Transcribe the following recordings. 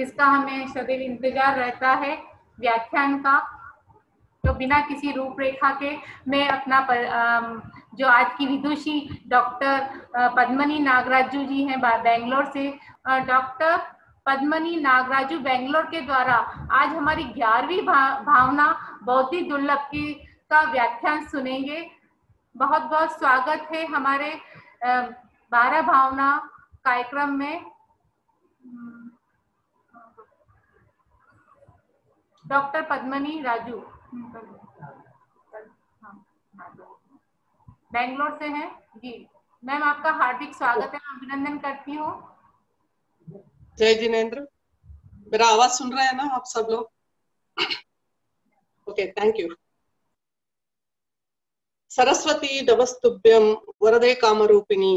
जिसका हमें सदैव इंतजार रहता है व्याख्यान का। तो बिना किसी रूपरेखा के मैं अपना जो आज की विदुषी डॉक्टर पद्मनी नागराजू जी हैं बेंगलोर से, डॉक्टर पद्मनी नागराजू बेंगलोर के द्वारा आज हमारी 11वीं भावना बौद्धि दुर्लभ की का व्याख्यान सुनेंगे। बहुत बहुत स्वागत है हमारे 12 भावना कार्यक्रम में। डॉक्टर पद्मनी राजू बेंगलोर से हैं जी। मैम आपका हार्दिक स्वागत है, अभिनंदन करती हूँ। जय जिनेंद्र, मेरा आवाज सुन रहे हैं ना आप सब लोग? Okay, thank you. सरस्वती नमस्तुभ्यं वरदे कामरूपिणी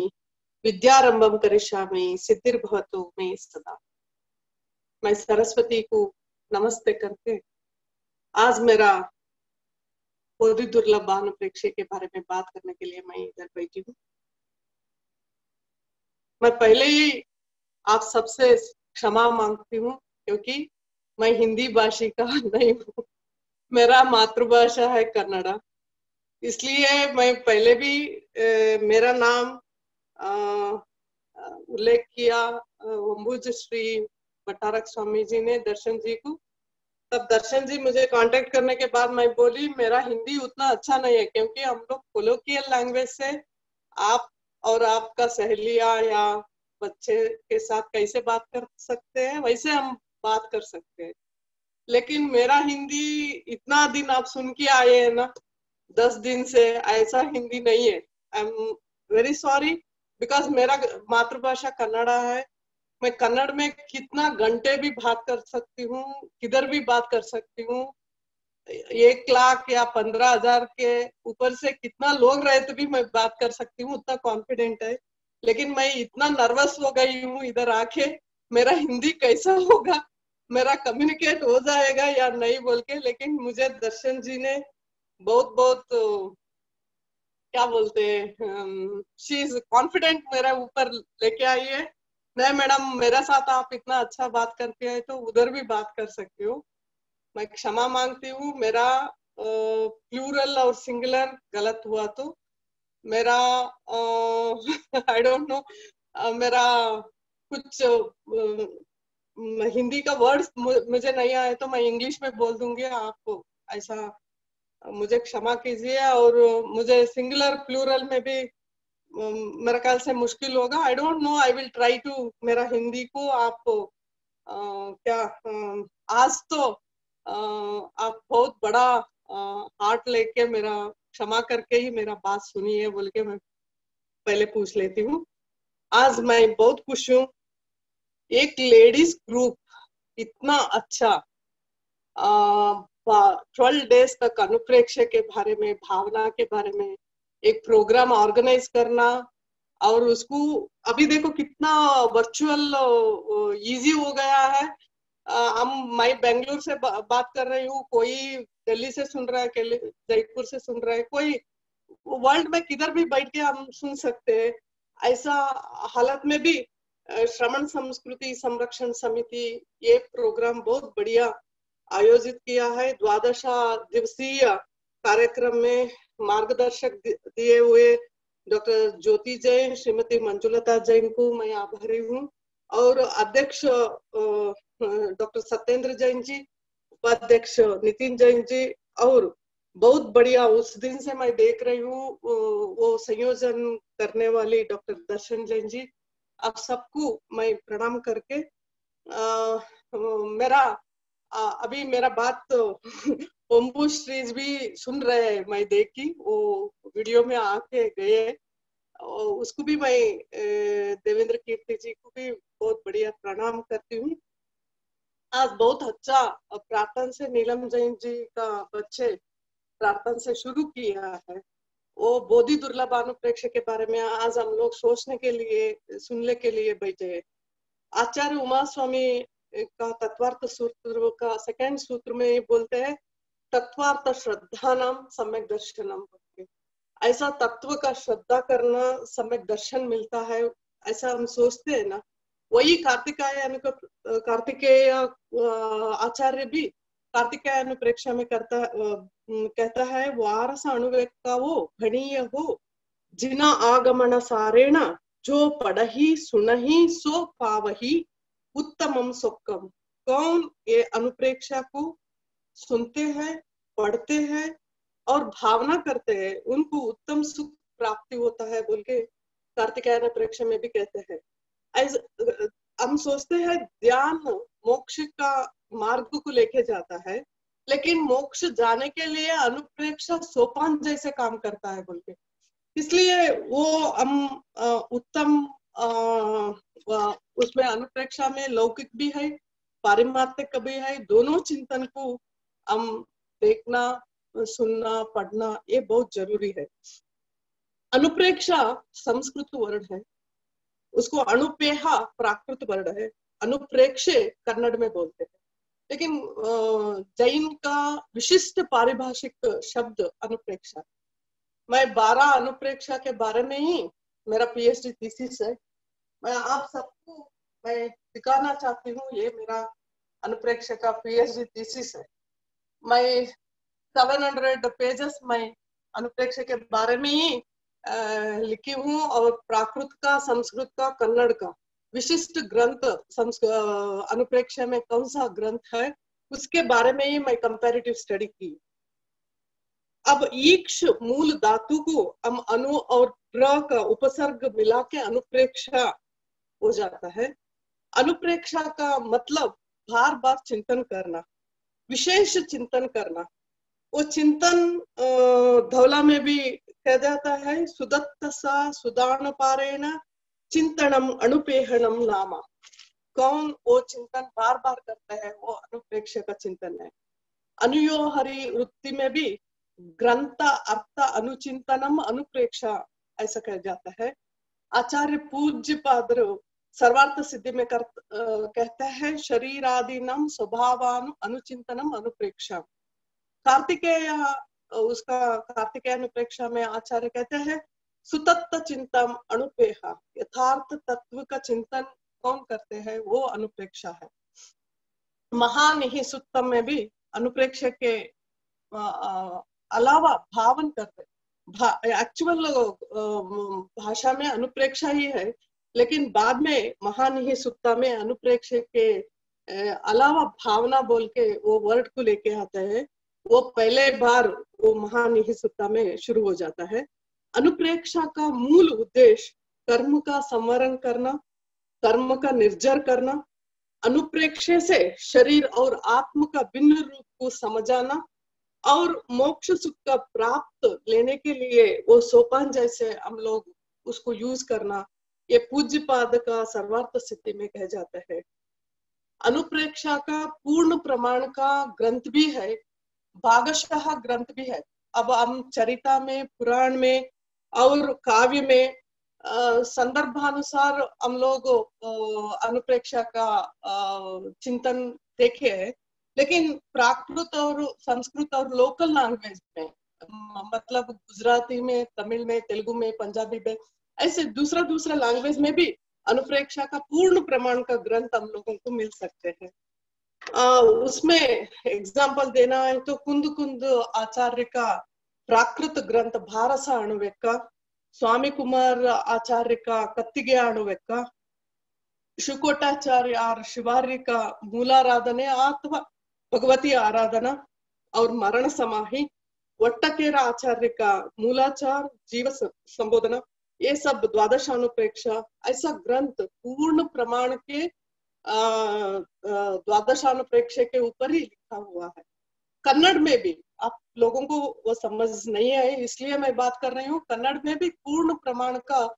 विद्यारंभम करिष्यामि सिद्धिर्भवतु मे सदा। मैं सरस्वती को नमस्ते करके आज मेरा बौद्धि दुर्लभ भानुप्रेक्षे के बारे में बात करने के लिए मैं इधर बैठी हूँ। मैं पहले ही आप सबसे क्षमा मांगती हूँ क्योंकि मैं हिंदी भाषी का नहीं हूँ, मेरा मातृभाषा है कन्नड़ा। इसलिए मैं पहले भी मेरा नाम उल्लेख किया वंबुज श्री भट्टारक स्वामी जी ने दर्शन जी को। तब दर्शन जी मुझे कांटेक्ट करने के बाद मैं बोली मेरा हिंदी उतना अच्छा नहीं है, क्योंकि हम लोग कोलोकियल लैंग्वेज से आप और आपका सहेलिया या बच्चे के साथ कैसे बात कर सकते हैं वैसे हम बात कर सकते हैं, लेकिन मेरा हिंदी इतना दिन आप सुन के आए हैं ना 10 दिन से, ऐसा हिंदी नहीं है। I am very sorry because मेरा मातृभाषा कन्नड़ा है। मैं कन्नड़ में कितना घंटे भी बात कर सकती हूँ, किधर भी बात कर सकती हूँ। 1 लाख या 15,000 के ऊपर से कितना लोग रहे तो भी मैं बात कर सकती हूँ, उतना कॉन्फिडेंट है। लेकिन मैं इतना नर्वस हो गई हूँ इधर आके, मेरा हिंदी कैसा होगा, मेरा कम्युनिकेट हो जाएगा या नहीं बोल के। लेकिन मुझे दर्शन जी ने बहुत बहुत क्या बोलते हैं, शी इज कॉन्फिडेंट मेरे ऊपर लेके आई है। नहीं मैडम, मेरे साथ आप इतना अच्छा बात करते हैं तो उधर भी बात कर सकते हो। मैं क्षमा मांगती हूँ, मेरा प्लूरल और सिंगुलर गलत हुआ तो मेरा आई डोंट नो, मेरा कुछ हिंदी का वर्ड्स मुझे नहीं आए तो मैं इंग्लिश में बोल दूंगी, आपको ऐसा मुझे क्षमा कीजिए। और मुझे सिंगुलर प्लूरल में भी मेरा ख्याल से मुश्किल होगा। I don't know, I will try to. मेरा हिंदी को आप आज तो आप बहुत बड़ा हार्ट लेके मेरा क्षमा करके ही मेरा बात सुनी है बोल के मैं पहले पूछ लेती हूँ। आज मैं बहुत खुश हूँ, एक लेडीज ग्रुप इतना अच्छा 12 डेज तक अनुप्रेक्ष्य के बारे में, भावना के बारे में एक प्रोग्राम ऑर्गेनाइज करना, और उसको अभी देखो कितना वर्चुअल इजी हो गया है। मैं बेंगलुरु से बात कर रही हूँ, कोई दिल्ली से सुन रहा है, जयपुर से सुन रहा है, कोई वर्ल्ड में किधर भी बैठ के हम सुन सकते हैं। ऐसा हालत में भी श्रमण संस्कृति संरक्षण समिति ये प्रोग्राम बहुत बढ़िया आयोजित किया है। 12 दिवसीय कार्यक्रम में मार्गदर्शक दिए हुए डॉक्टर ज्योति जैन, श्रीमती मंजुलता जैन को मैं आभारी हूँ, और अध्यक्ष डॉक्टर सत्येंद्र जैन जी, उपाध्यक्ष नितिन जैन जी, और बहुत बढ़िया उस दिन से मैं देख रही हूँ वो संयोजन करने वाली डॉक्टर दर्शन जैन जी। आप सबको मैं प्रणाम करके मेरा अभी मेरा बात तो ओम्बू श्रीज भी सुन रहे हैं, मैं देखी वो वीडियो में आके गए, उसको भी मैं देवेंद्र कीर्ति जी को भी बहुत बढ़िया प्रणाम करती हूँ। आज बहुत अच्छा प्रार्थना से नीलम जैन जी का बच्चे प्रार्थना से शुरू किया है। वो बोधि दुर्लभ अनुप्रेक्ष्य के बारे में आज हम लोग सोचने के लिए, सुनने के लिए बैठे। आचार्य उमा स्वामी का तत्वार्थ सूत्र का 2nd सूत्र में ये बोलते हैं, तत्वार्थ श्रद्धा नाम सम्यक दर्शनम। ऐसा तत्व का श्रद्धा करना सम्यक दर्शन मिलता है, ऐसा हम सोचते हैं ना, वही कार्तिकेय आचार्य भी कार्तिकेय अनुप्रेक्षा में कहता है, वारस अनुवेक का वो घनीय हो, जिना आगमन सारेण, जो पढ़ही सुनही सो पावही उत्तमम सुखम। कौन ये अनुप्रेक्षा को सुनते हैं, पढ़ते हैं और भावना करते हैं, उनको उत्तम सुख प्राप्ति होता है बोल के कार्तिकेय अनुप्रेक्षा में भी कहते हैं। हम सोचते हैं ध्यान मोक्ष का मार्ग को लेके जाता है, लेकिन मोक्ष जाने के लिए अनुप्रेक्षा सोपान जैसे काम करता है बोल के, इसलिए वो हम उत्तम उसमें अनुप्रेक्षा में लौकिक भी है, पारिमार्थिक भी है, दोनों चिंतन को हम देखना, सुनना, पढ़ना ये बहुत जरूरी है। अनुप्रेक्षा संस्कृत वर्ड है, उसको अनुपेहा प्राकृत वर्ड है, अनुप्रेक्षे कन्नड़ में बोलते हैं, लेकिन जैन का विशिष्ट पारिभाषिक शब्द अनुप्रेक्षा। मैं 12 अनुप्रेक्षा के बारे में ही मेरा पीएचडी थीसिस है। मैं आप सबको मैं दिखाना चाहती हूँ, ये मेरा अनुप्रेक्षा का पीएचडी थीसिस है। मैं 700 पेजेस में अनुप्रेक्षा के बारे में ही लिखी हूँ, और प्राकृत का, संस्कृत का, कन्नड़ का विशिष्ट ग्रंथ अनुप्रेक्षा में कौन सा ग्रंथ है उसके बारे में ही मैं कंपैरेटिव स्टडी की। अब ईक्ष मूल धातु को हम अनु और प्र का उपसर्ग मिला के अनुप्रेक्षा हो जाता है। अनुप्रेक्षा का मतलब बार बार चिंतन करना, विशेष चिंतन करना। वो चिंतन धौला में भी कह जाता है, सुदत्त सा सुदान पारेण चिंतनम अनुपेहणम नामा। कौन वो चिंतन बार बार करता है वो अनुप्रेक्षा का चिंतन है। अनुयोहरी वृत्ति में भी ग्रंथ अर्थ अनुचिंतनम अनुप्रेक्षा ऐसा कहा जाता है। आचार्य पूज्य पाद सर्वार्थ सिद्धि में कहता है, शरीरादीनम स्वभावान अनुचिंतनम अनुप्रेक्षा। कार्तिकेय उसका कार्तिकेय अनुप्रेक्षा में आचार्य कहते हैं, सुतत्व चिंतन अनुपेहा, यथार्थ तत्व का चिंतन कौन करते हैं वो अनुप्रेक्षा है। महानिहिसुत्तम में भी अनुप्रेक्षा के अलावा भावन करते, एक्चुअल भाषा में अनुप्रेक्षा ही है, लेकिन बाद में महानिहिसुत्ता में अनुप्रेक्षा के अलावा भावना बोल के वो वर्ड को लेके आते हैं। वो पहले बार वो महानिहिसुत्ता में शुरू हो जाता है। अनुप्रेक्षा का मूल उद्देश्य कर्म का संवरण करना, कर्म का निर्जर करना, अनुप्रेक्षा से शरीर और आत्म का भिन्न रूप को समझाना और मोक्ष सुख का प्राप्त लेने के लिए वो सोपान जैसे हम लोग उसको यूज करना, ये पूज्य पाद का सर्वार्थ सिद्धि में कह जाता है। अनुप्रेक्षा का पूर्ण प्रमाण का ग्रंथ भी है, भागशः ग्रंथ भी है। अब हम चरिता में, पुराण में और काव्य में संदर्भानुसार हम लोग अनुप्रेक्षा का चिंतन देखे है, लेकिन प्राकृत और संस्कृत और लोकल लैंग्वेज में, मतलब गुजराती में, तमिल में, तेलुगु में, पंजाबी में, ऐसे दूसरा लैंग्वेज में भी अनुप्रेक्षा का पूर्ण प्रमाण का ग्रंथ हम लोगों को मिल सकते हैं। उसमें एग्जाम्पल देना है तो कुंद आचार्य का प्राकृत ग्रंथ भारस अणुवेक का, स्वामी कुमार आचार्य का कत्तिगे अणुवेक का, शुकोटाचार्य और शिवार्य का मूलाराधने अथवा भगवती आराधना और मरण समाहि, वट्टकेरा आचार्य का मूलाचार, जीव संबोधना, ये सब द्वादशानुप्रेक्षा ऐसा ग्रंथ पूर्ण प्रमाण के द्वादशानुप्रेक्षा के ऊपर ही लिखा हुआ है। कन्नड़ में भी आप लोगों को वो समझ नहीं आए इसलिए मैं बात कर रही हूँ। कन्नड़ में भी पूर्ण प्रमाण का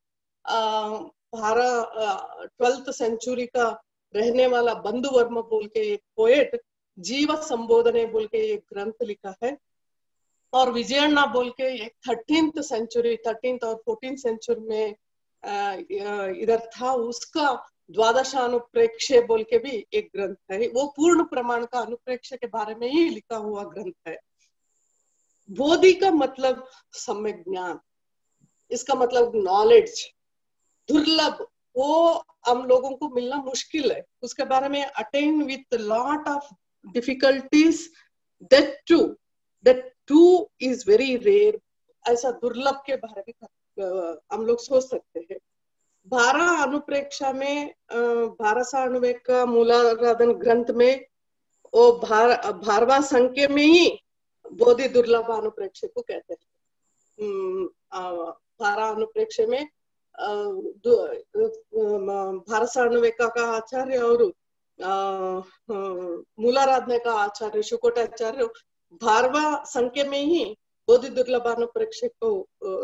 12th सेंचुरी का रहने वाला बंधु वर्मा बोल के एक पोएट जीव संबोधने बोल के एक ग्रंथ लिखा है, और विजयन्ना बोल के एक 13th और 14th सेंचुरी में इधर था, उसका द्वादशानुप्रेक्षे बोल के भी एक ग्रंथ है। वो पूर्ण प्रमाण का अनुप्रेक्षा के बारे में ही लिखा हुआ ग्रंथ है। बोधि का मतलब सम्यक ज्ञान, इसका मतलब नॉलेज, दुर्लभ वो हम लोगों को मिलना मुश्किल है, उसके बारे में attain with lot of difficulties, that too is very rare, ऐसा दुर्लभ के बारे में हम लोग सोच सकते हैं। भारा अनुप्रेक्षा में भारसा अनुवेग का मूलाराधन ग्रंथ में वो भारवा संख्य में ही बोधि दुर्लभ अनुप्रेक्ष को कहते हैं। भारा अनुप्रेक्ष में भारसा अनुवेग का आचार्य और मूलाराधना का आचार्य शुकोटाचार्य भारवा संख्य में ही बोधि दुर्लभ अनुप्रेक्ष को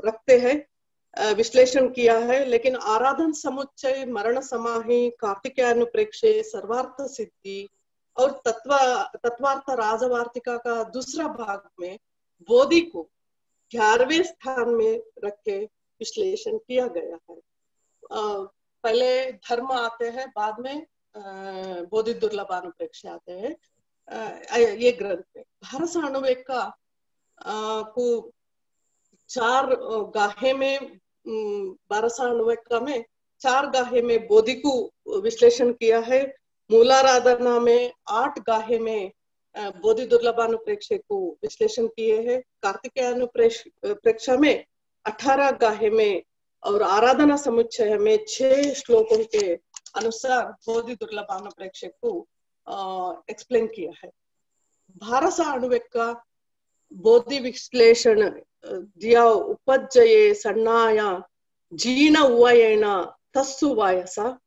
रखते हैं, विश्लेषण किया है। लेकिन आराधन समुच्चय, मरण समाहि, कार्तिकेय अनुप्रेक्ष, सर्वार्थ सिद्धि और तत्वार्थ राजवार्तिका का दूसरा भाग में बोधि को 11वें स्थान में रख के विश्लेषण किया गया है। पहले धर्म आते हैं, बाद में बोधि दुर्लभ अनुप्रेक्ष आते हैं ये ग्रंथ में। भारसा अनुवेग का को 4 गाहे में, भारसा अनुवेग में 4 गाहे में बोधि को विश्लेषण किया है। मूलाराधना में 8 गाहे में बोधि दुर्लभ अनुप्रेक्ष को विश्लेषण किए हैं। कार्तिकेय अनुप्रेक्ष में 18 गाहे में और आराधना समुच्चय में 6 श्लोकों के अनुसार बोधि दुर्लभ अनुप्रेक्ष को एक्सप्लेन किया है। भारसा अनुवेग का बोधि विश्लेषण दिया उपजये सन्नाया जीर्ण उवयेन तस्सु वायसा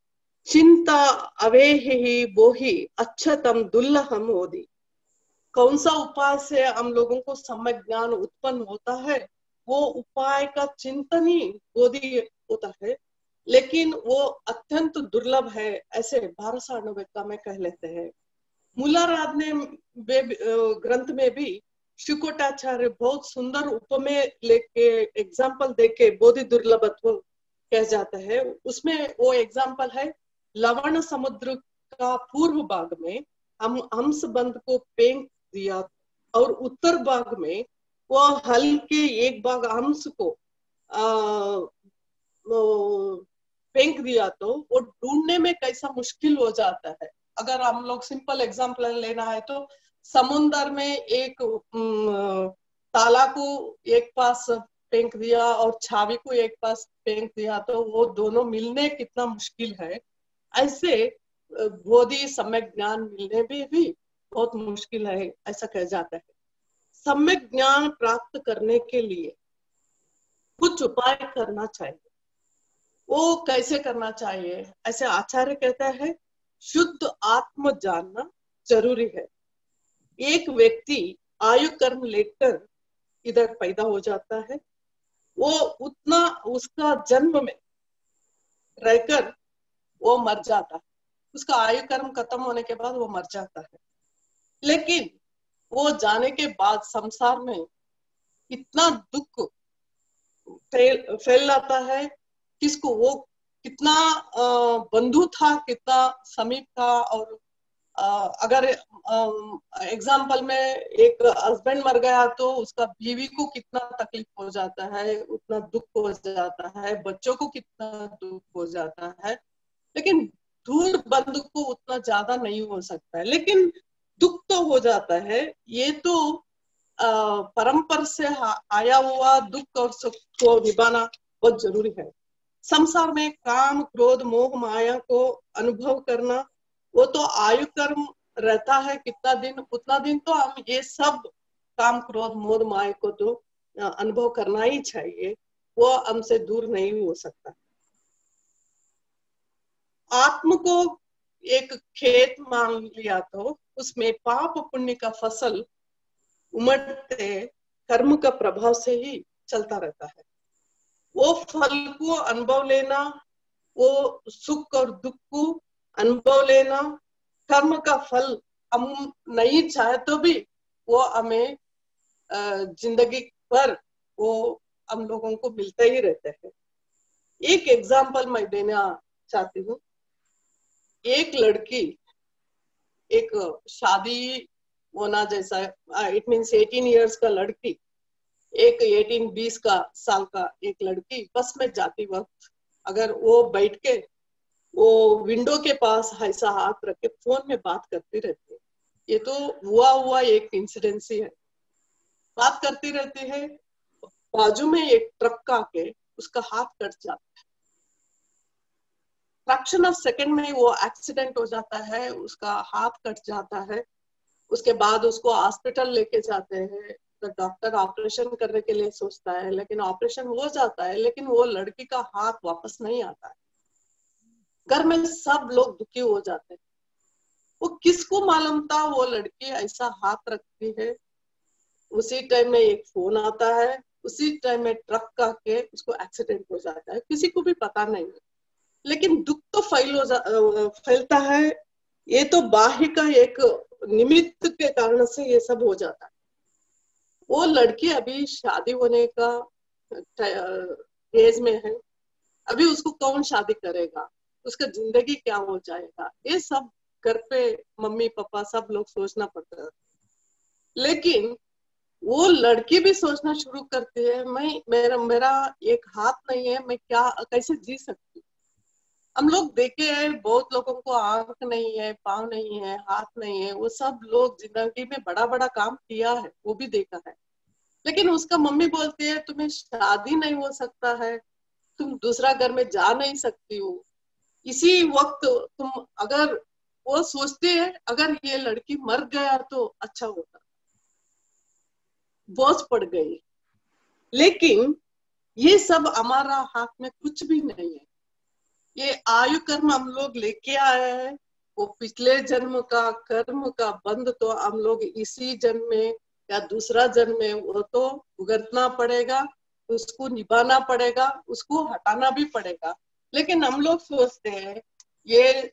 चिंता अवेहि बोहि अच्छतम दुर्लभम बोधि। कौन सा उपाय से हम लोगों को सम्यक ज्ञान उत्पन्न होता है, वो उपाय का चिंतन ही बोधि होता है, लेकिन वो अत्यंत दुर्लभ है, ऐसे भारसा अनुवेग में कह लेते हैं। मूलाराधना ग्रंथ में भी शुकोटाचार्य बहुत सुंदर उपमेय लेके एग्जाम्पल देके बोधि दुर्लभत्व कह जाता है। उसमें वो एग्जाम्पल है, लवण समुद्र का पूर्व भाग में हम हंस बंद को फेंक दिया और उत्तर भाग में वो हल के एक भाग हंस को फेंक दिया तो वो ढूंढने में कैसा मुश्किल हो जाता है। अगर हम लोग सिंपल एग्जाम्पल लेना है तो समुन्द्र में एक ताला को एक पास फेंक दिया और छावी को एक पास फेंक दिया तो वो दोनों मिलने कितना मुश्किल है, ऐसे बोधि सम्यक ज्ञान मिलने में भी बहुत मुश्किल है, ऐसा कहा जाता है। सम्यक ज्ञान प्राप्त करने के लिए कुछ उपाय करना चाहिए। वो कैसे करना चाहिए, ऐसे आचार्य कहता है, शुद्ध आत्म जानना जरूरी है। एक व्यक्ति आयु कर्म लेकर इधर पैदा हो जाता है, वो उतना उसका जन्म में रहकर वो मर जाता है, उसका आयु कर्म खत्म होने के बाद वो मर जाता है। लेकिन वो जाने के बाद संसार में इतना दुख फैल जाता है, किसको वो कितना बंधु था, कितना समीप था। और अगर एग्जाम्पल में एक हस्बैंड मर गया तो उसका बीवी को कितना तकलीफ हो जाता है, उतना दुख हो जाता है, बच्चों को कितना दुख हो जाता है। लेकिन दूर बंधु को उतना ज्यादा नहीं हो सकता है, लेकिन दुख तो हो जाता है। ये तो परंपरा से आया हुआ दुख और सुख को निभाना बहुत जरूरी है। संसार में काम क्रोध मोह माया को अनुभव करना, वो तो आयु कर्म रहता है, कितना दिन उतना दिन तो हम ये सब काम क्रोध मोह माया को तो अनुभव करना ही चाहिए, वो हमसे दूर नहीं हो सकता। आत्म को एक खेत मान लिया तो उसमें पाप पुण्य का फसल उमड़ते कर्म का प्रभाव से ही चलता रहता है। वो फल को अनुभव लेना, वो सुख और दुख को अनुभव लेना, कर्म का फल हम नहीं चाहे तो भी वो हमें जिंदगी भर वो हम लोगों को मिलते ही रहते हैं। एक एग्जाम्पल मैं देना चाहती हूँ। एक लड़की, एक शादी होना जैसा, इट मीन्स 18 इयर्स का लड़की, एक 18-20 का साल का एक लड़की बस में जाती वक्त अगर वो बैठ के वो विंडो के पास ऐसा हाथ रख के फोन में बात करती रहती है। ये तो हुआ एक इंसिडेंस ही है। बात करती रहती है, बाजू में एक ट्रक आके उसका हाथ कट जाता है। फ्रैक्शन ऑफ सेकंड में वो एक्सीडेंट हो जाता है, उसका हाथ कट जाता है। उसके बाद उसको हॉस्पिटल लेके जाते हैं, तो डॉक्टर ऑपरेशन करने के लिए सोचता है, लेकिन ऑपरेशन हो जाता है, लेकिन वो लड़की का हाथ वापस नहीं आता है। घर में सब लोग दुखी हो जाते हैं। वो किसको मालूम था वो लड़की ऐसा हाथ रखती है। उसी टाइम में एक फोन आता है, उसी टाइम में ट्रक आके उसको एक्सीडेंट हो जाता है, किसी को भी पता नहीं है। लेकिन दुख तो फैलता है। ये तो बाहर का एक निमित्त के कारण से ये सब हो जाता है। वो लड़की अभी शादी होने का एज में है, अभी उसको कौन शादी करेगा, उसका जिंदगी क्या हो जाएगा, ये सब घर पे मम्मी पापा सब लोग सोचना पड़ता है। लेकिन वो लड़की भी सोचना शुरू करती है, मेरा एक हाथ नहीं है, मैं क्या कैसे जी सकती हूँ। हम लोग देखे हैं बहुत लोगों को आंख नहीं है, पाँव नहीं है, हाथ नहीं है, वो सब लोग जिंदगी में बड़ा बड़ा काम किया है, वो भी देखा है। लेकिन उसका मम्मी बोलती है तुम्हें शादी नहीं हो सकता है, तुम दूसरा घर में जा नहीं सकती हो। इसी वक्त तुम अगर वो सोचते हैं अगर ये लड़की मर गया तो अच्छा होता, बोझ पड़ गई। लेकिन ये सब हमारा हाथ में कुछ भी नहीं है। ये आयु कर्म हम लोग लेके आए हैं, वो पिछले जन्म का कर्म का बंध तो हम लोग इसी जन्म में या दूसरा जन्म में वो तो भुगतना पड़ेगा, उसको निभाना पड़ेगा, उसको हटाना भी पड़ेगा। लेकिन हम लोग सोचते हैं ये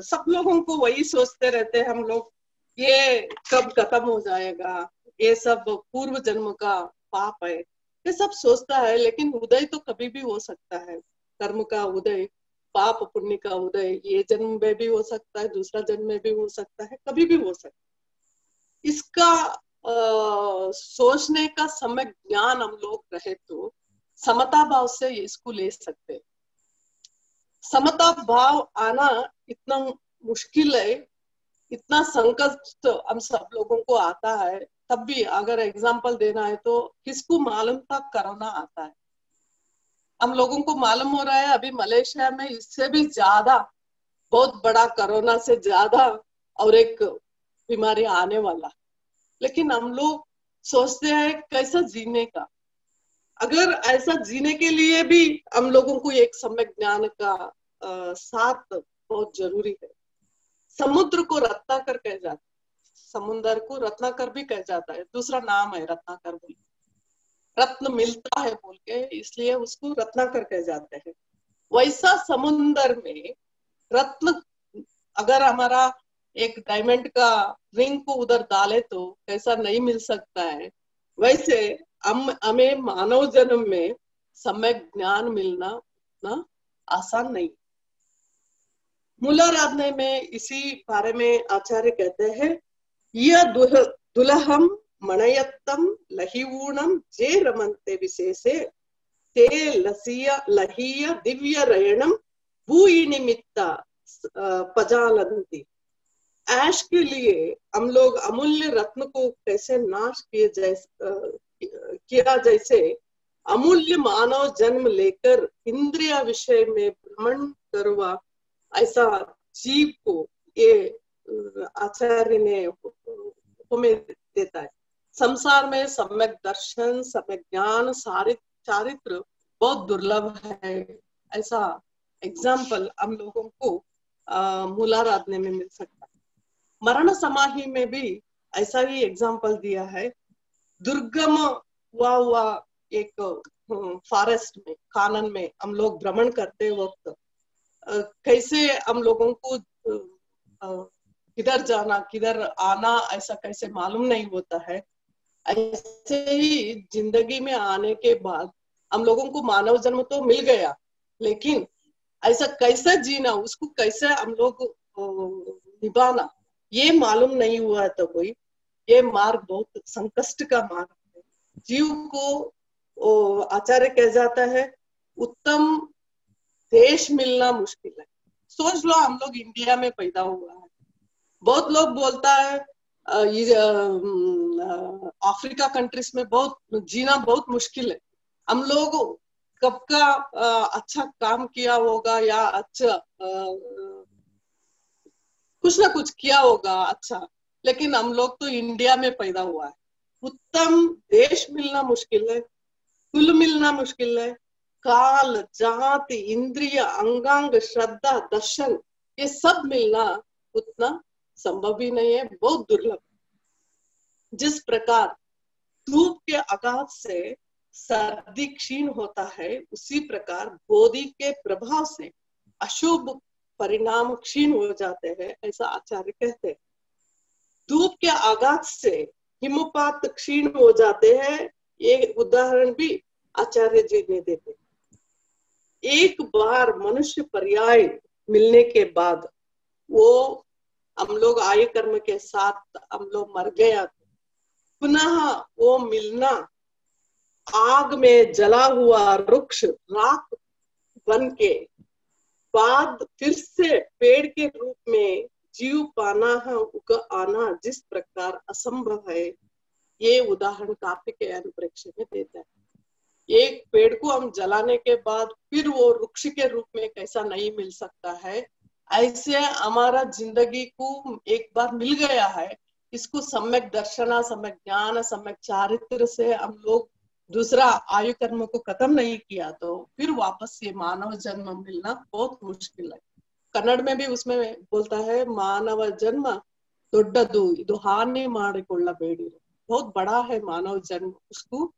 सब लोगों को वही सोचते रहते हैं हम लोग, ये कब खत्म हो जाएगा, ये सब पूर्व जन्म का पाप है, ये सब सोचता है। लेकिन उदय तो कभी भी हो सकता है, कर्म का उदय, पाप पुण्य का उदय ये जन्म में भी हो सकता है, दूसरा जन्म में भी हो सकता है, कभी भी हो सकता है। इसका सोचने का समय ज्ञान हम लोग रहे तो समता भाव से इसको ले सकते हैं। समता भाव आना इतना मुश्किल है, इतना संकट हम सब लोगों को आता है। तब भी अगर एग्जाम्पल देना है तो किसको मालूम था कोरोना आता है। हम लोगों को मालूम हो रहा है अभी मलेशिया में इससे भी ज्यादा बहुत बड़ा कोरोना से ज्यादा और एक बीमारी आने वाला। लेकिन हम लोग सोचते हैं कैसा जीने का। अगर ऐसा जीने के लिए भी हम लोगों को एक सम्यक ज्ञान का साथ बहुत जरूरी है। समुद्र को रत्नाकर कह जाता है, समुद्र को रत्नाकर भी कह जाता है, दूसरा नाम है रत्नाकर बोल, रत्न मिलता है बोल के इसलिए उसको रत्नाकर कह जाते हैं। वैसा समुद्र में रत्न अगर हमारा एक डायमंड का रिंग को उधर डाले तो कैसा नहीं मिल सकता है, वैसे हमें मानव जन्म में सम्यक ज्ञान मिलना उतना आसान नहीं। मूलाराधना में इसी बारे में आचार्य कहते हैं, यह दुलहम मणयत्तम लहिवूणम जे रमन्ते विशेषे ते लहीय दिव्य रयणम भूयि निमित्ता पजालंती। ऐश के लिए हम लोग अमूल्य रत्न को कैसे नाश किया जैसे अमूल्य मानव जन्म लेकर इंद्रिय विषय में भ्रमण करवा, ऐसा जीव को ये आचार्य ने उपमेय देता है। संसार में सम्यक दर्शन, सम्यक ज्ञान, चारित्र बहुत दुर्लभ है। ऐसा एग्जाम्पल हम लोगों को मूलाराधना में मिल सकता है। मरण समाधि में भी ऐसा ही एग्जाम्पल दिया है। दुर्गम हुआ एक फॉरेस्ट में, कानन में हम लोग भ्रमण करते वक्त कैसे हम लोगों को किधर जाना किधर आना ऐसा कैसे मालूम नहीं होता है। ऐसे ही जिंदगी में आने के बाद हम लोगों को मानव जन्म तो मिल गया, लेकिन ऐसा कैसे जीना, उसको कैसे हम लोग निभाना ये मालूम नहीं हुआ है। तो कोई ये मार्ग बहुत संकष्ट का मार्ग है। जीव को आचार्य कह जाता है उत्तम देश मिलना मुश्किल है। सोच लो हम लोग इंडिया में पैदा हुआ है। बहुत लोग बोलता है अफ्रीका कंट्रीज में बहुत जीना बहुत मुश्किल है। हम लोग कब का अच्छा काम किया होगा या अच्छा कुछ ना कुछ किया होगा अच्छा, लेकिन हम लोग तो इंडिया में पैदा हुआ है। उत्तम देश मिलना मुश्किल है, कुल मिलना मुश्किल है, काल जाति इंद्रिय अंगांग श्रद्धा दर्शन ये सब मिलना उतना संभव ही नहीं है, बहुत दुर्लभ। जिस प्रकार धूप के आघात से सर्दी क्षीण होता है, उसी प्रकार बोधि के प्रभाव से अशुभ परिणाम क्षीण हो जाते हैं, ऐसा आचार्य कहते हैं। धूप के आघात से हिमपात क्षीण हो जाते हैं, ये उदाहरण भी आचार्य जी ने देते। एक बार मनुष्य पर्याय मिलने के बाद वो हम लोग आय कर्म के साथ हम लोग मर गया, पुनः वो मिलना आग में जला हुआ वृक्ष राख बन के बाद फिर से पेड़ के रूप में जीव पाना है, उग आना जिस प्रकार असंभव है, ये उदाहरण कार्तिकेय अनुप्रेक्ष्य में देता है। एक पेड़ को हम जलाने के बाद फिर वो वृक्ष के रूप में कैसा नहीं मिल सकता है, ऐसे हमारा जिंदगी को एक बार मिल गया है, इसको सम्यक दर्शना, सम्यक ज्ञान, सम्यक चारित्र से हम लोग दूसरा आयु कर्म को खत्म नहीं किया तो फिर वापस ये मानव जन्म मिलना बहुत मुश्किल है। कन्नड़ में भी उसमें बोलता है मानव जन्म दोड्डदु इदु हानि माडिकोल्लबेडिरु, बहुत बड़ा है मानव जन्म, उसको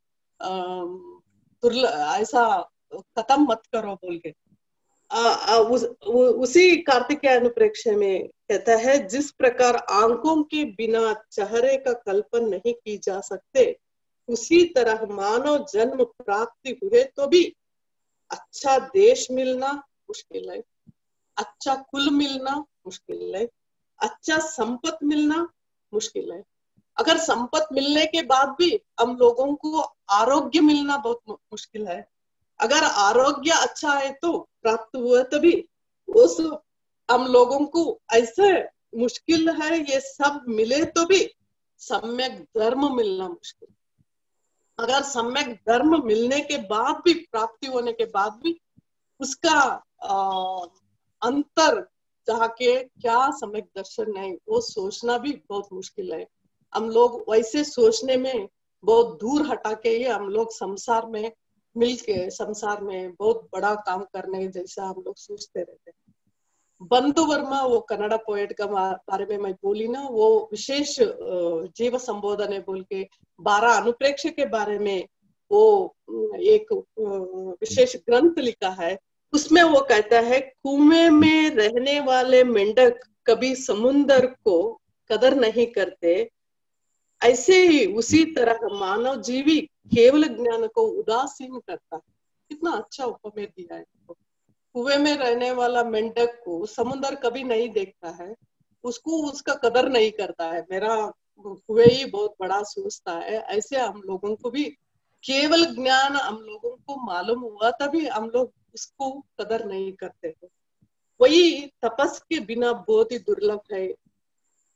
ऐसा खत्म मत करो बोल के। उसी कार्तिकेय अनुप्रेक्ष्य में कहता है जिस प्रकार आंखों के बिना चेहरे का कल्पन नहीं की जा सकते, उसी तरह मानव जन्म प्राप्ति हुए तो भी अच्छा देश मिलना मुश्किल है, अच्छा कुल मिलना मुश्किल है, अच्छा संपत्ति मिलना मुश्किल है। अगर संपत्ति मिलने के बाद भी हम लोगों को आरोग्य मिलना बहुत मुश्किल है। अगर आरोग्य अच्छा है तो प्राप्त हुआ तभी वो सब हम लोगों को ऐसे मुश्किल है, ये सब मिले तो भी सम्यक धर्म मिलना मुश्किल। अगर सम्यक धर्म मिलने के बाद भी, प्राप्ति होने के बाद भी उसका अंतर जाके क्या सम्यक दर्शन नहीं, वो सोचना भी बहुत मुश्किल है। हम लोग वैसे सोचने में बहुत दूर हटा के ही हम लोग संसार में मिलके संसार में बहुत बड़ा काम करने जैसा हम लोग सोचते रहते हैं। बंधु वर्मा वो कन्नड़ा पोएट का बारे में मैं बोली ना, वो विशेष जीव संबोधन बोल के 12 अनुप्रेक्ष्य के बारे में वो एक विशेष ग्रंथ लिखा है। उसमें वो कहता है कुएं में रहने वाले मेंढक कभी समुद्र को कदर नहीं करते, ऐसे ही उसी तरह मानव जीवी केवल ज्ञान को उदासीन करता है। कितना अच्छा उपमेय दिया है। कुएं में रहने वाला मेंढक को समुद्र कभी नहीं देखता है, उसको उसका कदर नहीं करता है, मेरा कुएं ही बहुत बड़ा सोचता है। ऐसे हम लोगों को भी केवल ज्ञान हम लोगों को मालूम हुआ तभी हम लोग उसको कदर नहीं करते हैं। वही तपस के बिना बहुत ही दुर्लभ है,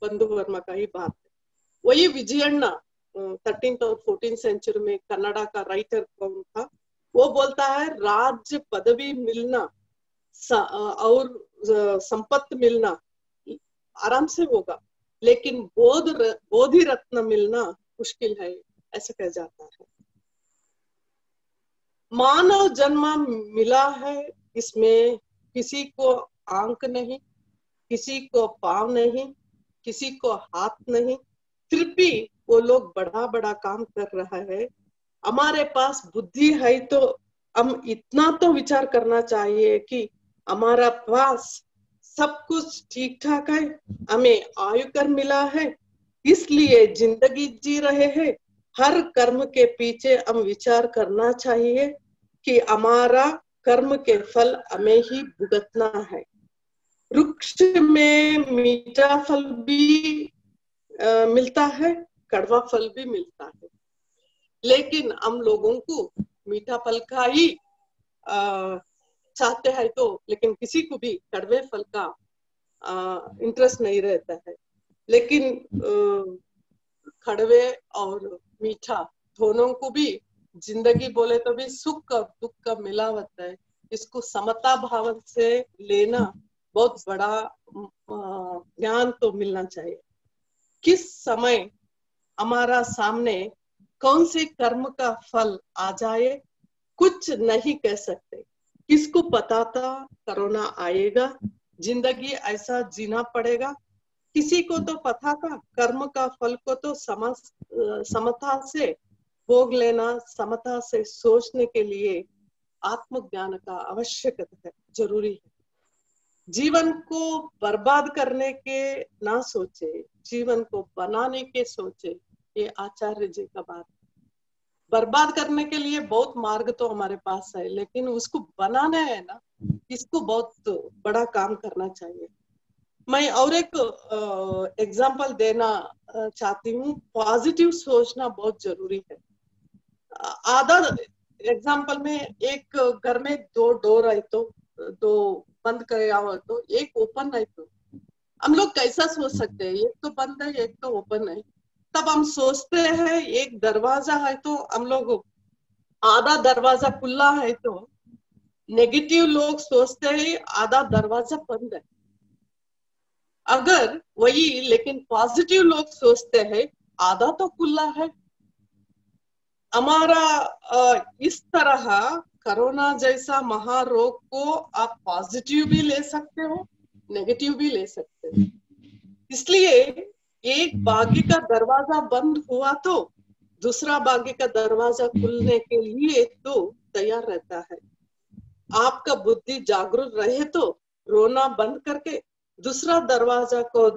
बंधु वर्मा का ही बात है। वही विजयन्ना 13th और 14th सेंचुरी में कन्नड़ा का राइटर कौन था, वो बोलता है राज्य पदवी मिलना और संपत्ति मिलना आराम से होगा, लेकिन बोधि रत्न मिलना मुश्किल है, ऐसा कहा जाता है। मानव जन्म मिला है, इसमें किसी को आंख नहीं, किसी को पांव नहीं, किसी को हाथ नहीं, फिर भी वो लोग बड़ा बड़ा काम कर रहा है। हमारे पास बुद्धि है तो हम इतना तो विचार करना चाहिए कि हमारा पास सब कुछ ठीक ठाक है, हमें आयु कर मिला है, इसलिए जिंदगी जी रहे हैं। हर कर्म के पीछे हम विचार करना चाहिए कि हमारा कर्म के फल हमें ही भुगतना है। वृक्ष में मीठा फल भी मिलता है, कड़वा फल भी मिलता है, लेकिन हम लोगों को मीठा फल का ही चाहते हैं तो, लेकिन किसी को भी कड़वे फल का इंटरेस्ट नहीं रहता है। लेकिन कड़वे और मीठा दोनों को भी जिंदगी बोले तो भी सुख और दुख का मिला होता है। इसको समता भाव से लेना बहुत बड़ा ज्ञान तो मिलना चाहिए। किस समय हमारा सामने कौन से कर्म का फल आ जाए कुछ नहीं कह सकते। किसको पता था कोरोना आएगा, जिंदगी ऐसा जीना पड़ेगा। किसी को तो पता था कर्म का फल को तो समता से भोग लेना, समता से सोचने के लिए आत्मज्ञान का आवश्यकता है, जरूरी है। जीवन को बर्बाद करने के ना सोचे, जीवन को बनाने के सोचे, ये आचार्य जी का बात। बर्बाद करने के लिए बहुत मार्ग तो हमारे पास है, लेकिन उसको बनाना है ना, इसको बहुत बड़ा काम करना चाहिए। मैं और एक एग्जाम्पल देना चाहती हूँ। पॉजिटिव सोचना बहुत जरूरी है। आधा एग्जाम्पल में, एक घर में दो डोर है तो दो बंद किया हो तो एक ओपन है, तो हम लोग कैसा सोच सकते हैं, एक तो बंद है एक तो ओपन है। तब हम सोचते हैं एक दरवाजा है तो हम लोग आधा दरवाजा खुला है, तो नेगेटिव लोग सोचते हैं आधा दरवाजा बंद है। अगर वही लेकिन पॉजिटिव लोग सोचते हैं आधा तो खुला है। हमारा इस तरह कोरोना जैसा महारोग को आप पॉजिटिव भी ले सकते हो, नेगेटिव भी ले सकते हो। इसलिए एक भाग्य का दरवाजा बंद हुआ तो दूसरा भाग्य का दरवाजा खुलने के लिए तो तैयार रहता है। आपका बुद्धि जागरूक रहे तो रोना बंद करके दूसरा दरवाजा को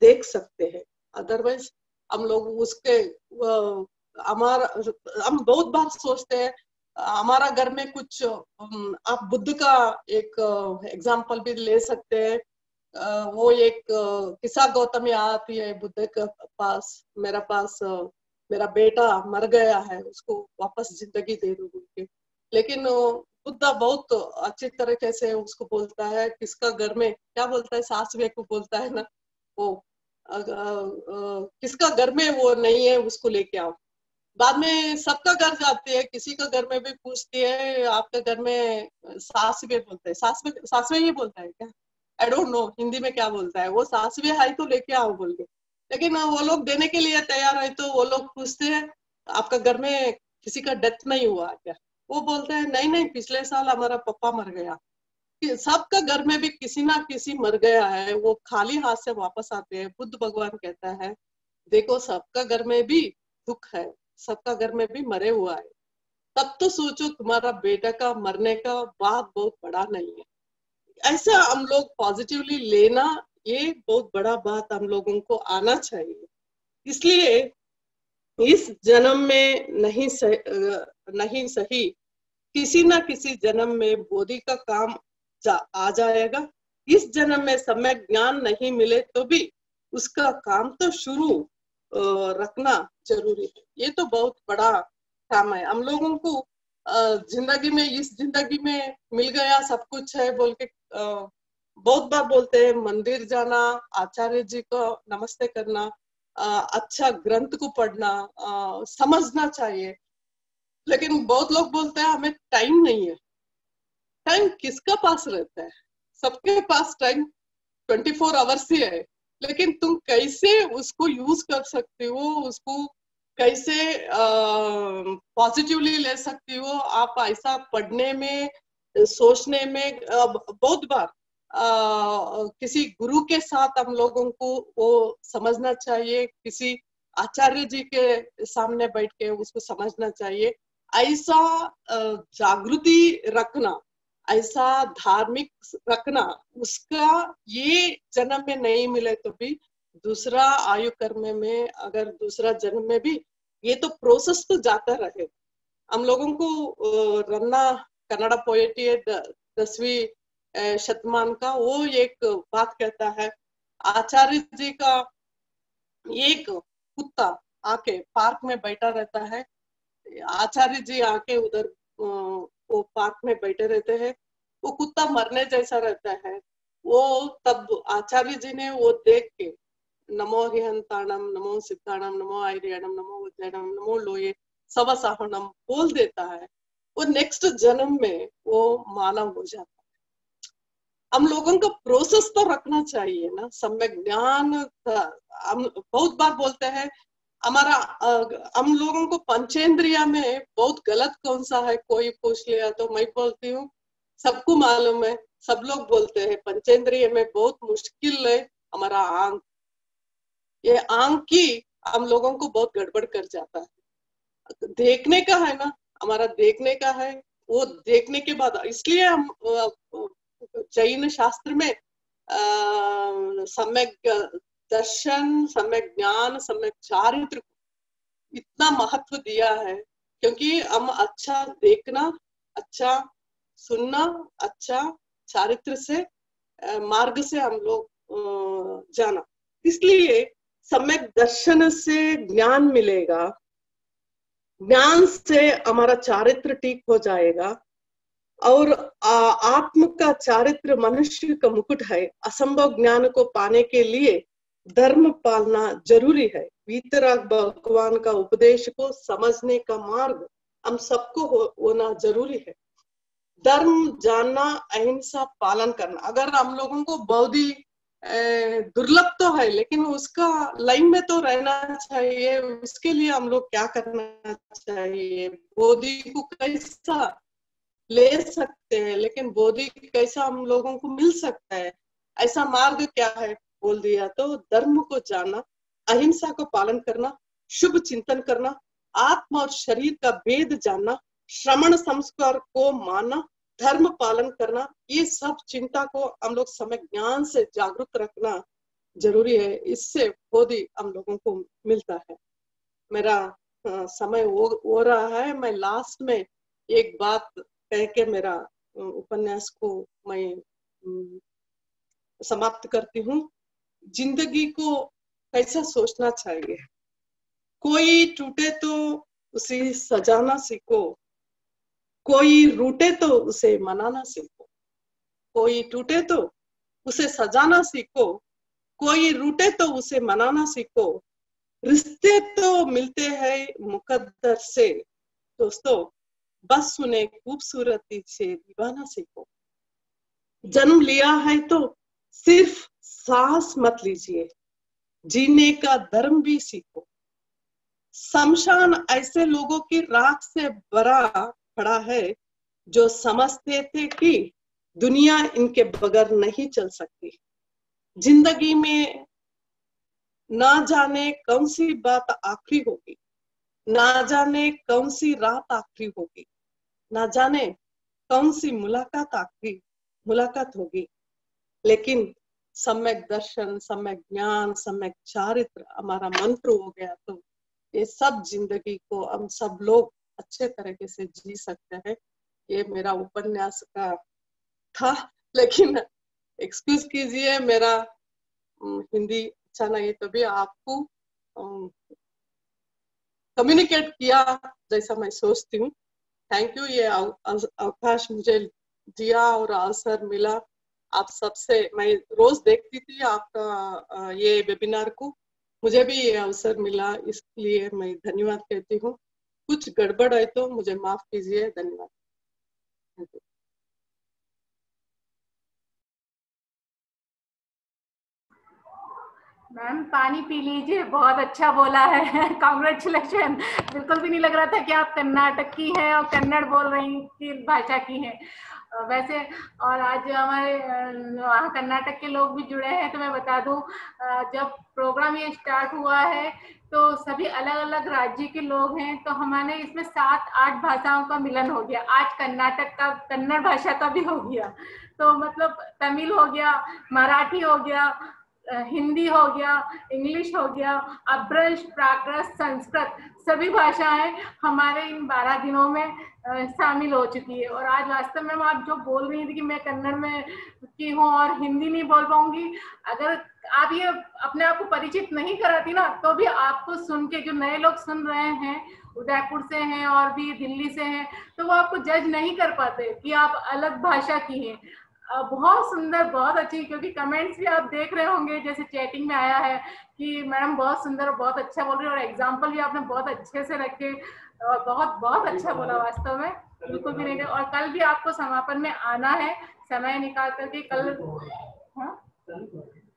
देख सकते हैं। अदरवाइज हम लोग उसके हमारा हम बहुत बार सोचते हैं हमारा घर में कुछ आप बुद्ध का एक एग्जाम्पल भी ले सकते हैं। वो एक किस्सा गौतमी आती है बुद्ध के पास, मेरा पास मेरा बेटा मर गया है, उसको वापस जिंदगी दे दूंगी। लेकिन बुद्धा बहुत अच्छी तरीके से उसको बोलता है, किसका घर में क्या बोलता है, सासवे को बोलता है ना, वो किसका घर में वो नहीं है उसको लेके आओ। बाद में सबका घर जाती है, किसी का घर में भी पूछती है आपके घर में सासवे बोलते हैं, सासवे ही बोलता है क्या, आई डोंट नो हिंदी में क्या बोलता है, वो सासवे है तो लेके आओ बोल के। लेकिन वो लोग देने के लिए तैयार है तो वो लोग पूछते हैं आपका घर में किसी का डेथ नहीं हुआ क्या, वो बोलते हैं नहीं नहीं पिछले साल हमारा पापा मर गया। सबका घर में भी किसी ना किसी मर गया है, वो खाली हाथ से वापस आते हैं। बुद्ध भगवान कहता है देखो सबका घर में भी दुख है, सबका घर में भी मरे हुआ है। तब तो सोचो तुम्हारा बेटा का मरने का बात बहुत बड़ा नहीं है। ऐसा हम लोग पॉजिटिवली लेना, ये बहुत बड़ा बात हम लोगों को आना चाहिए। इसलिए इस जन्म में नहीं सही किसी ना किसी जन्म में बोधि का काम आ जाएगा। इस जन्म में समय ज्ञान नहीं मिले तो भी उसका काम तो शुरू रखना जरूरी है। ये तो बहुत बड़ा काम है। हम लोगों को जिंदगी में, इस जिंदगी में मिल गया सब कुछ है बोल के बहुत बार बोलते हैं मंदिर जाना, आचार्य जी को नमस्ते करना, अच्छा ग्रंथ को पढ़ना, समझना चाहिए। लेकिन बहुत लोग बोलते हैं हमें टाइम नहीं है। टाइम किसका पास रहता है, सबके पास टाइम 24 आवर्स ही है। लेकिन तुम कैसे उसको यूज कर सकते हो, उसको कैसे पॉजिटिवली ले सकती हो। आप ऐसा पढ़ने में, सोचने में बहुत बार किसी गुरु के साथ हम लोगों को वो समझना चाहिए, किसी आचार्य जी के सामने बैठ के उसको समझना चाहिए। ऐसा जागृति रखना, ऐसा धार्मिक रखना, उसका ये जन्म में नहीं मिले तो भी दूसरा आयु कर्म में, अगर दूसरा जन्म में भी, ये तो प्रोसेस तो जाता रहे। हम लोगों को रन्ना कन्नड़ा पोएट 10वीं शतमान का वो एक बात कहता है, आचार्य जी का एक कुत्ता आके पार्क में बैठा रहता है। आचार्य जी आके उधर वो पार्क में बैठे रहते हैं। वो कुत्ता मरने जैसा रहता है। वो तब आचार्य जी ने वो देख के नमो हिहंताणम, नमो सिद्धाणम, नमो आयर्यणम, नमो उज्जैनम, नमो लोये सवसाहनम बोल देता है। वो नेक्स्ट जन्म में वो मानव हो जाता है। हम लोगों का प्रोसेस तो रखना चाहिए ना, सम्यक ज्ञान। हम बहुत बार बोलते हैं हमारा हम लोगों को पंचेंद्रिय में बहुत गलत कौन सा है, कोई पूछ लिया तो मैं बोलती हूँ सबको मालूम है, सब लोग बोलते हैं पंचेंद्रिय में बहुत मुश्किल है हमारा आंख। ये आंख की हम लोगों को बहुत गड़बड़ कर जाता है। देखने का है ना, हमारा देखने का है, वो देखने के बाद इसलिए हम जैन शास्त्र में सम्यक दर्शन, सम्यक ज्ञान, सम्यक चारित्र को इतना महत्व दिया है, क्योंकि हम अच्छा देखना, अच्छा सुनना, अच्छा चारित्र से मार्ग से हम लोग जाना। इसलिए सम्यक दर्शन से ज्ञान मिलेगा, ज्ञान से हमारा चारित्र ठीक हो जाएगा। और आत्म का चारित्र मनुष्य का मुकुट है। असंभव ज्ञान को पाने के लिए धर्म पालना जरूरी है। वीतराग भगवान का उपदेश को समझने का मार्ग हम सबको होना जरूरी है। धर्म जानना, अहिंसा पालन करना। अगर हम लोगों को बौद्धि दुर्लभ तो है, लेकिन उसका लाइन में तो रहना चाहिए। उसके लिए हम लोग क्या करना चाहिए, बोधि को कैसा ले सकते हैं, लेकिन बोधि कैसा हम लोगों को मिल सकता है, ऐसा मार्ग क्या है बोल दिया। तो धर्म को जानना, अहिंसा को पालन करना, शुभ चिंतन करना, आत्मा और शरीर का भेद जानना, श्रवण संस्कार को मानना, धर्म पालन करना, ये सब चिंता को हम लोग समय ज्ञान से जागरूक रखना जरूरी है। इससे बोधि हम लोगों को मिलता है। मेरा समय हो रहा है। मैं लास्ट में एक बात कह के मेरा उपन्यास को मैं समाप्त करती हूँ। जिंदगी को कैसा सोचना चाहिए। कोई टूटे तो उसे सजाना सीखो, कोई रूठे तो उसे मनाना सीखो। कोई टूटे तो उसे सजाना सीखो, कोई रूठे तो उसे मनाना सीखो। रिश्ते तो मिलते हैं मुकद्दर से, दोस्तों बस सुने खूबसूरती से दीवाना सीखो। जन्म लिया है तो सिर्फ सांस मत लीजिए, जीने का धर्म भी सीखो। शमशान ऐसे लोगों की राख से भरा पड़ा है जो समझते थे कि दुनिया इनके बगैर नहीं चल सकती। जिंदगी में ना जाने कौन सी बात आखिरी होगी, ना जाने कौन सी रात आखिरी होगी, ना जाने कौन सी मुलाकात आखिरी मुलाकात होगी। लेकिन सम्यक दर्शन, सम्यक ज्ञान, सम्यक चारित्र हमारा मंत्र हो गया तो ये सब जिंदगी को हम सब लोग अच्छे तरीके से जी सकते हैं। ये मेरा उपन्यास का था, लेकिन एक्सक्यूज कीजिए मेरा हिंदी अच्छा नहीं, तो भी आपको कम्युनिकेट किया जैसा मैं सोचती हूँ। थैंक यू, ये अवकाश मुझे दिया और अवसर मिला। आप सबसे मैं रोज देखती थी आपका ये वेबिनार को, मुझे भी ये अवसर मिला, इसलिए मैं धन्यवाद कहती हूँ। कुछ गड़बड़ है तो मुझे माफ कीजिए। धन्यवाद। मैम पानी पी लीजिए, बहुत अच्छा बोला है। कॉन्ग्रेचुलेशन। बिल्कुल भी नहीं लग रहा था कि आप कर्नाटक की हैं और कन्नड़ बोल रही की भाषा की हैं वैसे। और आज हमारे वहाँ कर्नाटक के लोग भी जुड़े हैं, तो मैं बता दूं जब प्रोग्राम ये स्टार्ट हुआ है तो सभी अलग अलग राज्य के लोग हैं, तो हमारे इसमें 7-8 भाषाओं का मिलन हो गया। आज कर्नाटक का कन्नड़ भाषा का भी हो गया, तो मतलब तमिल हो गया, मराठी हो गया, हिंदी हो गया, इंग्लिश हो गया, अब्रज, प्राकृत, संस्कृत, सभी भाषाएं हमारे इन 12 दिनों में शामिल हो चुकी है। और आज वास्तव में आप जो बोल रही थी कि मैं कन्नड़ में की हूँ और हिंदी नहीं बोल पाऊंगी, अगर आप ये अपने आप को परिचित नहीं कराती ना, तो भी आपको सुन के, जो नए लोग सुन रहे हैं, उदयपुर से हैं और भी दिल्ली से हैं, तो वो आपको जज नहीं कर पाते कि आप अलग भाषा की हैं। बहुत सुंदर, बहुत अच्छी, क्योंकि कमेंट्स भी आप देख रहे होंगे, जैसे चैटिंग में आया है कि मैडम बहुत सुंदर और बहुत अच्छा बोल रही है, और एग्जाम्पल भी आपने बहुत अच्छे से रखे, बहुत बहुत अच्छा बोला वास्तव में, बिल्कुल भी नहीं। और कल भी आपको समापन में आना है, समय निकाल करके कल।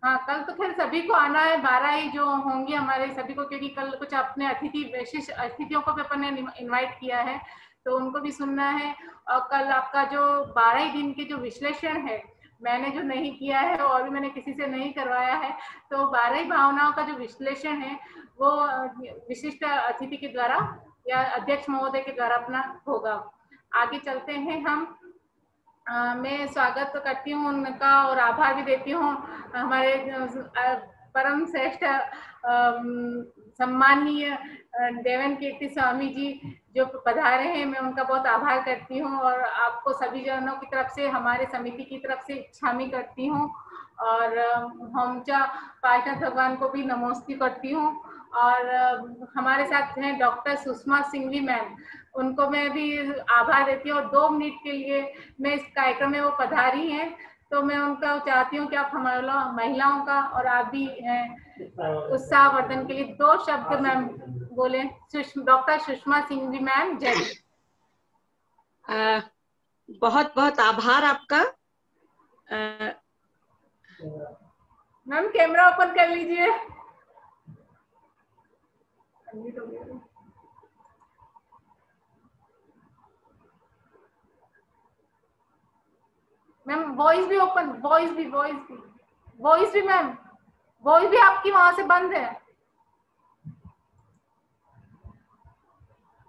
हाँ, कल तो फिर सभी को आना है, 12 ही जो होंगी हमारे सभी को, क्योंकि कल कुछ अपने अतिथि, विशिष्ट अतिथियों को भी अपन ने इनवाइट किया है, तो उनको भी सुनना है। और कल आपका जो 12 ही दिन के जो विश्लेषण है, मैंने जो नहीं किया है और भी मैंने किसी से नहीं करवाया है, तो 12 ही भावनाओं का जो विश्लेषण है वो विशिष्ट अतिथि के द्वारा या अध्यक्ष महोदय के द्वारा अपना होगा। आगे चलते हैं हम। मैं स्वागत तो करती हूँ उनका और आभार भी देती हूँ हमारे परम श्रेष्ठ सम्माननीय देवन कीर्ति स्वामी जी जो पधारे हैं, मैं उनका बहुत आभार करती हूँ और आपको सभी जनों की तरफ से, हमारे समिति की तरफ से क्षमा करती हूँ और हमचा पार्षद भगवान को भी नमस्ते करती हूँ। और हमारे साथ हैं डॉक्टर सुषमा सिंघवी मैम, उनको मैं भी आभार देती हूँ और 2 मिनट के लिए मैं इस कार्यक्रम में वो पधारी हैं, तो मैं उनका चाहती हूँ कि आप हमारे महिलाओं का और आप भी उत्साहवर्धन के लिए 2 शब्द मैम बोले। डॉक्टर सुषमा सिंघवी मैम, जय। बहुत बहुत आभार आपका। मैम कैमरा ओपन कर लीजिए। मैम वॉइस भी ओपन, वॉइस भी मैम, वॉइस भी आपकी वहां से बंद है।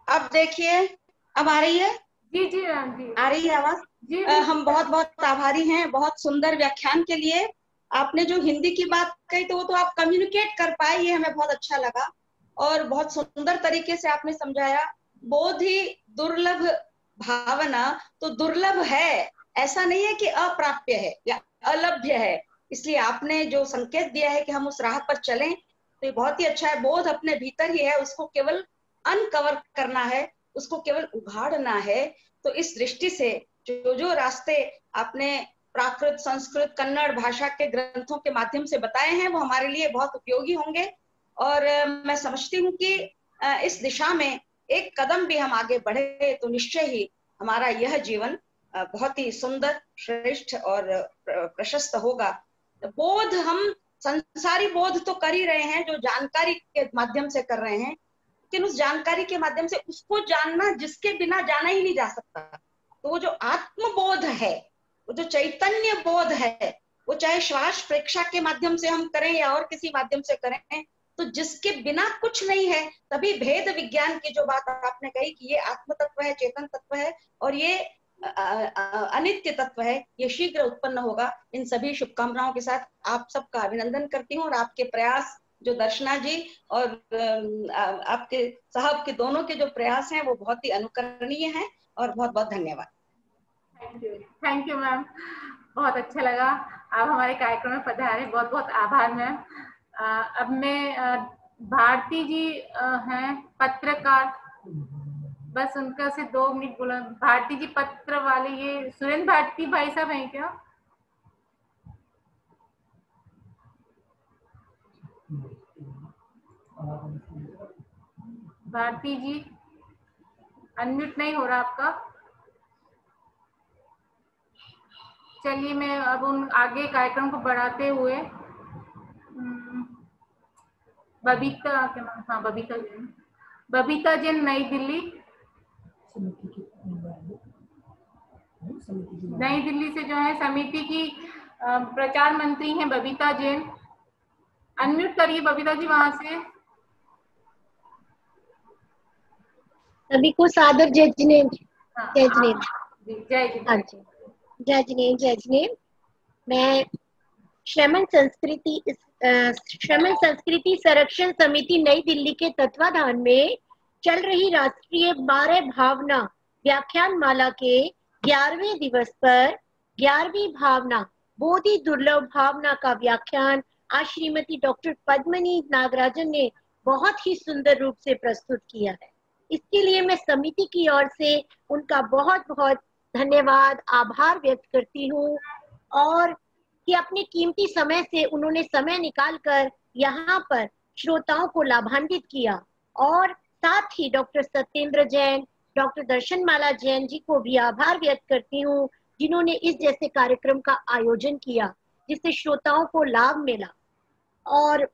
अब देखिए, अब आ रही है? जी जी मैम, जी आ रही है आवाज? जी। हम बहुत बहुत आभारी हैं बहुत सुंदर व्याख्यान के लिए। आपने जो हिंदी की बात कही तो वो तो आप कम्युनिकेट कर पाए, ये हमें बहुत अच्छा लगा और बहुत सुंदर तरीके से आपने समझाया। बोध ही दुर्लभ भावना, तो दुर्लभ है, ऐसा नहीं है कि अप्राप्य है या अलभ्य है, इसलिए आपने जो संकेत दिया है कि हम उस राह पर चलें, तो ये बहुत ही अच्छा है। बोध अपने भीतर ही है, उसको केवल अनकवर करना है, उसको केवल उघाड़ना है। तो इस दृष्टि से जो रास्ते आपने प्राकृत, संस्कृत, कन्नड़ भाषा के ग्रंथों के माध्यम से बताए हैं वो हमारे लिए बहुत उपयोगी होंगे और मैं समझती हूँ कि इस दिशा में एक कदम भी हम आगे बढ़े तो निश्चय ही हमारा यह जीवन बहुत ही सुंदर, श्रेष्ठ और प्रशस्त होगा। बोध हम संसारी बोध तो कर ही रहे हैं, जो जानकारी के माध्यम से कर रहे हैं, लेकिन उस जानकारी के माध्यम से उसको जानना जिसके बिना जाना ही नहीं जा सकता। तो वो जो आत्मबोध है, वो जो चैतन्य बोध है, वो चाहे श्वास प्रेक्षा के माध्यम से हम करें या और किसी माध्यम से करें, तो जिसके बिना कुछ नहीं है। तभी भेद विज्ञान की जो बात आपने कही कि ये आत्म तत्व है, चेतन तत्व है और ये अनित्य तत्व है, ये शीघ्र उत्पन्न होगा। इन सभी शुभकामनाओं के साथ आप सबका अभिनंदन करती हूँ और आपके प्रयास जो दर्शना जी और आपके साहब के दोनों के जो प्रयास हैं वो बहुत ही अनुकरणीय हैं और बहुत बहुत धन्यवाद। थैंक यू मैम, बहुत अच्छा लगा आप हमारे कार्यक्रम में पधारे, बहुत बहुत आभार मैम। अब मैं भारती जी हैं पत्रकार, बस उनका से 2 मिनट बोला। भारती जी पत्र वाले, ये सुरेंद्र भारती भाई साहब हैं क्या? भारती जी अनम्यूट नहीं हो रहा आपका। चलिए मैं अब उन आगे कार्यक्रम को बढ़ाते हुए बबीता क्या नाम? हाँ, बबीता जैन नई दिल्ली से जो है समिति की प्रचार मंत्री हैं बबीता जैन। अनम्यूट करिए बबीता जी वहां से। सभी को सादर जय जिनेन्द्र। जय जिनेन्द्र। हाँ जी, जय जिनेन्द्र। मैं श्रमण संस्कृति इस श्रमण संस्कृति संरक्षण समिति नई दिल्ली के तत्वाधान में चल रही राष्ट्रीय 12 भावना व्याख्यान माला के 11वें दिवस पर 11वीं भावना बोधि दुर्लभ भावना का व्याख्यान आज श्रीमती डॉक्टर पद्मनी नागराजन ने बहुत ही सुंदर रूप से प्रस्तुत किया है। इसके लिए मैं समिति की ओर से उनका बहुत बहुत धन्यवाद, आभार व्यक्त करती हूँ, और कि अपने कीमती समय से उन्होंने समय निकालकर यहाँ पर श्रोताओं को लाभान्वित किया। और साथ ही डॉक्टर सत्येंद्र जैन, डॉक्टर दर्शनमाला जैन जी को भी आभार व्यक्त करती हूँ, जिन्होंने इस जैसे कार्यक्रम का आयोजन किया जिससे श्रोताओं को लाभ मिला। और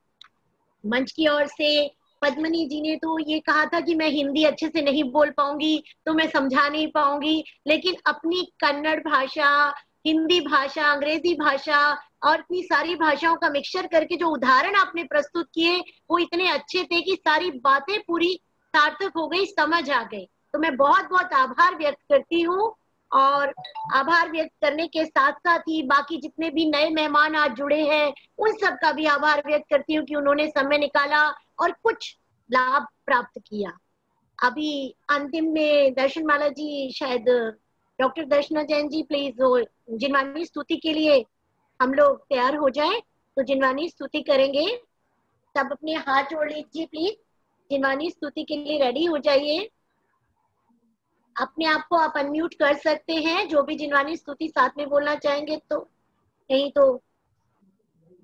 मंच की ओर से पद्मनी जी ने तो ये कहा था कि मैं हिंदी अच्छे से नहीं बोल पाऊंगी तो मैं समझा नहीं पाऊंगी, लेकिन अपनी कन्नड़ भाषा, हिंदी भाषा, अंग्रेजी भाषा और इतनी सारी भाषाओं का मिक्सचर करके जो उदाहरण आपने प्रस्तुत किए वो इतने अच्छे थे कि सारी बातें पूरी सार्थक हो गई, समझ आ गई। तो मैं बहुत बहुत आभार व्यक्त करती हूँ, और आभार व्यक्त करने के साथ साथ ही बाकी जितने भी नए मेहमान आज जुड़े हैं उन सब का भी आभार व्यक्त करती हूँ कि उन्होंने समय निकाला और कुछ लाभ प्राप्त किया। अभी अंतिम में दर्शनमाला जी, शायद डॉक्टर दर्शना जैन जी प्लीज जिनवानी स्तुति के लिए हम लोग तैयार हो जाएं, तो जिनवानी स्तुति करेंगे। सब अपने हाथ जोड़ लीजिए प्लीज, जिनवानी स्तुति के लिए रेडी हो जाइए। अपने आप को आप अनम्यूट कर सकते हैं, जो भी जिनवानी स्तुति साथ में बोलना चाहेंगे तो। नहीं तो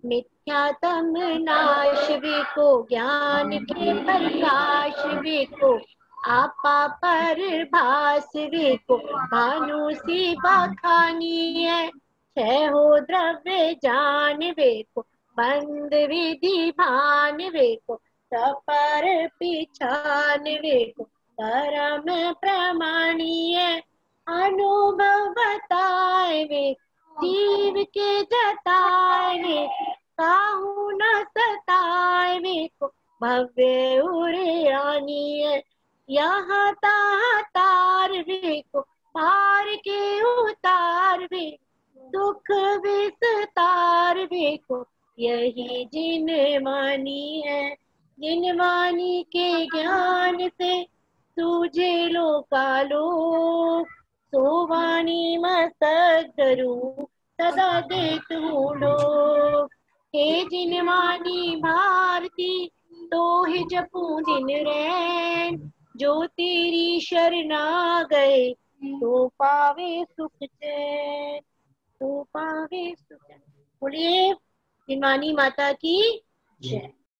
मिथ्यातम नाश वेको, ज्ञान के प्रकाश वेको, आपा पर भास वेको, भानु सी बखानी है, छह हो द्रव्य जान वेको, बंद विधि भान वेको, सपर पिछान वेको, परम प्रमाणीय अनुभव बताए वे, जीव के जताए वे, काहू न सताए वे को, भव्य उड़ानीय यहाँ तहाँ तार वे को, पार के उतार वे, दुख विस्तार वे को, यही जिनवानी है। जिनवानी के ज्ञान से सूझे लोकालोक, सोवाणी मस्तक धरूं सदा देख हूँ लोक। हे जिनवानी भारती तो ही जपूं दिन रैन, जो तेरी शरणा गए तो पावे सुख चैन, तो पावे सुख चैन। बोलिए जिनवानी माता की जय।